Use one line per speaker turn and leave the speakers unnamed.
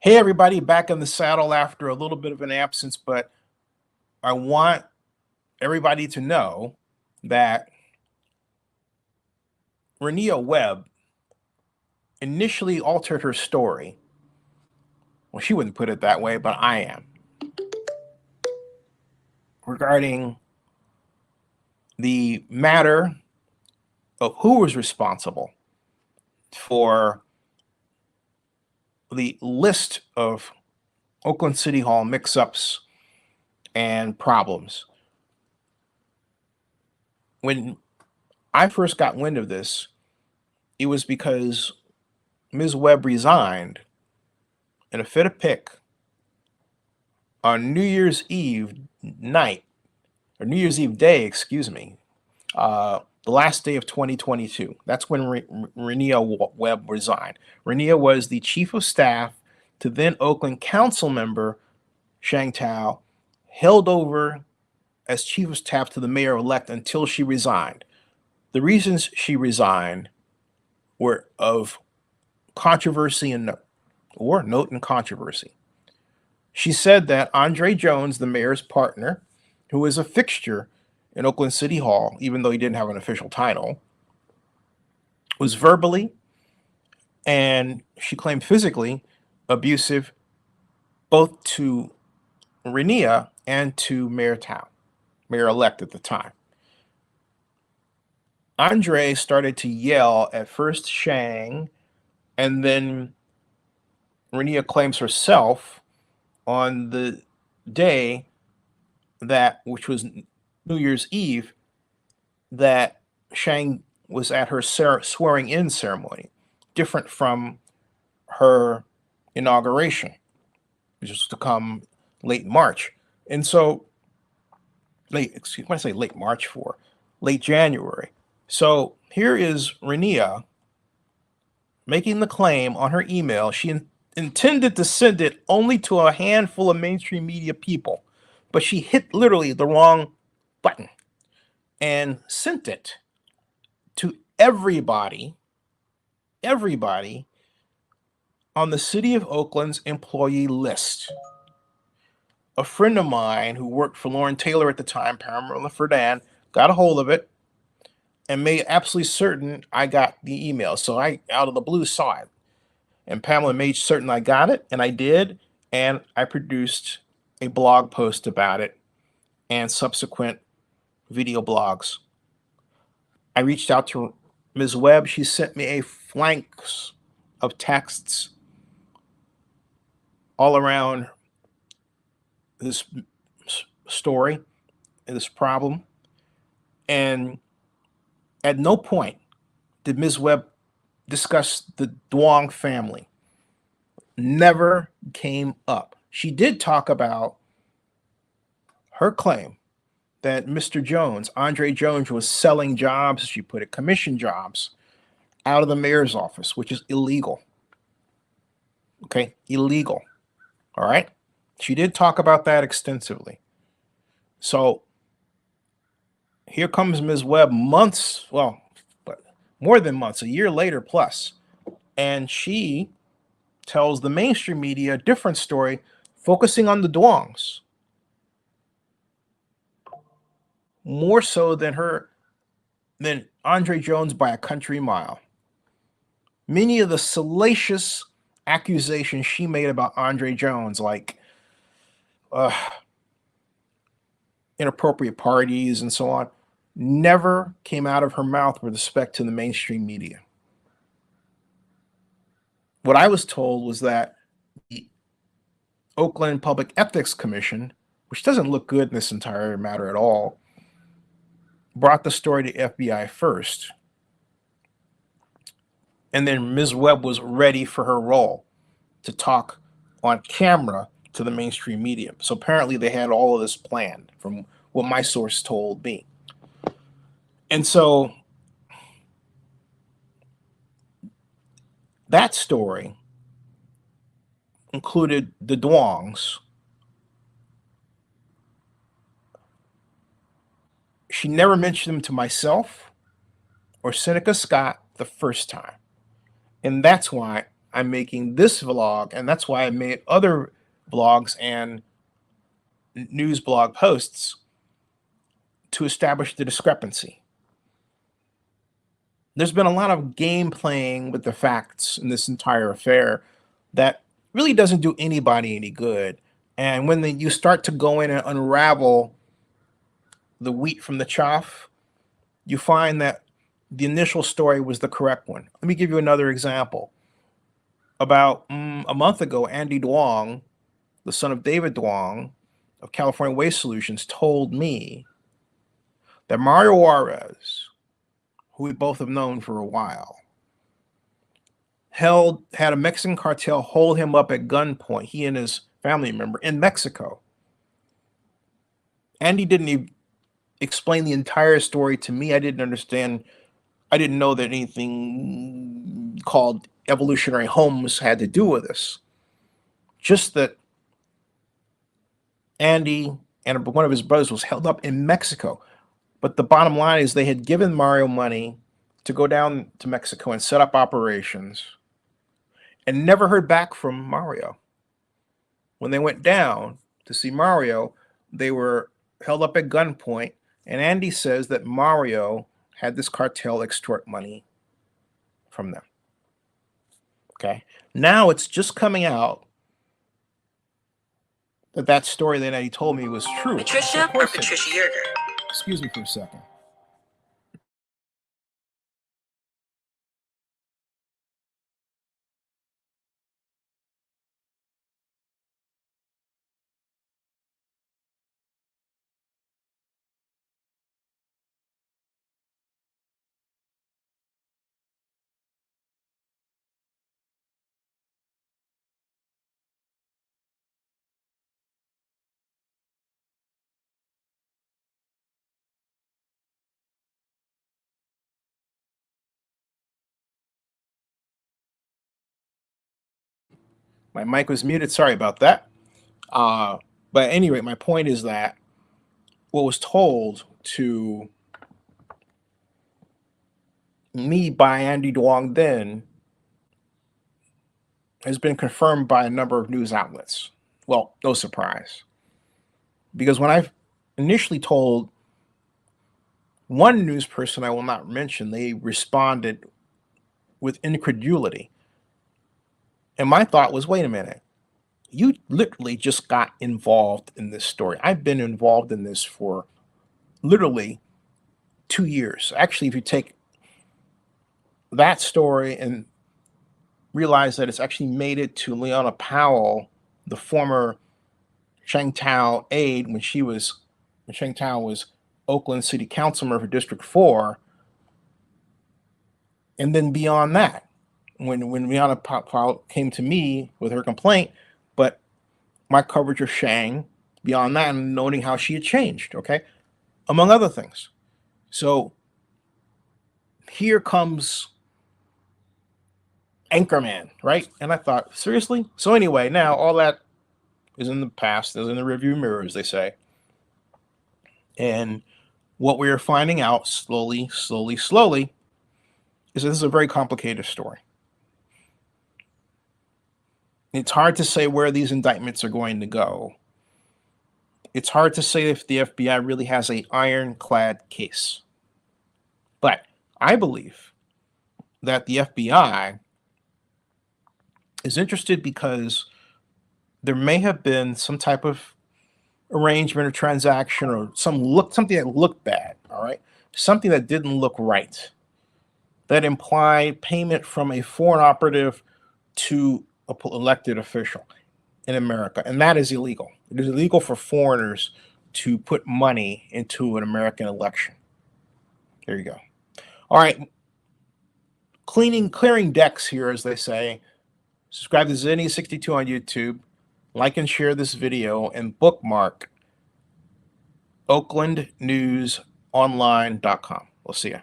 Hey, everybody, back in the saddle after a little bit of an absence, but I want everybody to know that Renia Webb initially altered her story. Well, she wouldn't put it that way, but I am. Regarding the matter of who was responsible for the list of Oakland City Hall mix-ups and problems. When I first got wind of this, it was because Ms. Webb resigned in a fit of pick on New Year's Eve night, or New Year's Eve day, excuse me, the last day of 2022. That's when Renia Webb resigned. Renia was the chief of staff to then Oakland council member Sheng Thao, held over as chief of staff to the mayor-elect until she resigned. The reasons she resigned were of controversy and note and controversy. She said that Andre Jones, the mayor's partner, who is a fixture in Oakland City Hall, even though he didn't have an official title, was verbally and she claimed physically abusive both to Renia and to Mayor Thao, mayor-elect at the time. Andre started to yell at first Sheng, and then Renia claims herself on the day that, which was New Year's Eve, that Sheng was at her swearing in ceremony, different from her inauguration, which was to come late March. And so, when I say late March for, late January. So here is Renia making the claim on her email. She intended to send it only to a handful of mainstream media people, but she hit literally the wrong button and sent it to everybody on the City of Oakland's employee list. A friend of mine who worked for Lauren Taylor at the time, Pamela Ferdan, got a hold of it and made absolutely certain I got the email. So I, out of the blue, saw it. And Pamela made certain I got it, and I did. And I produced a blog post about it and subsequent video blogs. I reached out to Ms. Webb. She sent me a flanks of texts all around this story and this problem. And at no point did Ms. Webb discuss the Duong family. Never came up. She did talk about her claim that Mr. Jones, Andre Jones, was selling jobs, she put it, commission jobs, out of the mayor's office, which is illegal. Okay, illegal. All right. She did talk about that extensively. So here comes Ms. Webb months, well, but more than months, a year later plus, and she tells the mainstream media a different story, focusing on the Duongs more so than Andre Jones by a country mile. Many of the salacious accusations she made about Andre Jones, like inappropriate parties and so on, never came out of her mouth with respect to the mainstream media. What I was told was that the Oakland Public Ethics Commission, which doesn't look good in this entire matter at all, brought the story to FBI first. And then Ms. Webb was ready for her role to talk on camera to the mainstream media. So apparently they had all of this planned from what my source told me. And so that story included the Duongs. She never mentioned them to myself or Seneca Scott the first time. And that's why I'm making this vlog, and that's why I made other vlogs and news blog posts to establish the discrepancy. There's been a lot of game playing with the facts in this entire affair that really doesn't do anybody any good. And when you start to go in and unravel the wheat from the chaff, you find that the initial story was the correct one. Let me give you another example. About a month ago, Andy Duong, the son of David Duong of California Waste Solutions, told me that Mario Juarez, who we both have known for a while, had a Mexican cartel hold him up at gunpoint, he and his family member, in Mexico. Andy didn't even explain the entire story to me. I didn't understand. I didn't know that anything called evolutionary homes had to do with this. Just that Andy and one of his brothers was held up in Mexico. But the bottom line is they had given Mario money to go down to Mexico and set up operations and never heard back from Mario. When they went down to see Mario, they were held up at gunpoint, and Andy says that Mario had this cartel extort money from them. Okay. Now it's just coming out that story that he told me was true.
Patricia or Patricia Yerger?
Excuse me for a second. My mic was muted. Sorry about that. But at any rate, my point is that what was told to me by Andy Duong then has been confirmed by a number of news outlets. Well, no surprise. Because when I initially told one news person I will not mention, they responded with incredulity. And my thought was, wait a minute. You literally just got involved in this story. I've been involved in this for literally 2 years. Actually, if you take that story and realize that it's actually made it to Leona Powell, the former Sheng Thao aide, when Sheng Thao was Oakland City Councilman for District 4, and then beyond that, when Renia Powell came to me with her complaint, but my coverage of Sheng, beyond that, and noting how she had changed, okay, among other things. So here comes Anchorman, right? And I thought, seriously? So anyway, now all that is in the past, is in the rearview mirror, as they say. And what we are finding out slowly is that this is a very complicated story. It's hard to say where these indictments are going to go. It's hard to say if the FBI really has an ironclad case. But I believe that the FBI is interested because there may have been some type of arrangement or transaction or something that looked bad, all right? Something that didn't look right, that implied payment from a foreign operative to an elected official in America, and that is illegal. It is illegal for foreigners to put money into an American election. There you go. All right, clearing decks here, as they say. Subscribe to Zennie62 on YouTube, like and share this video, and bookmark OaklandNewsOnline.com. We'll see ya.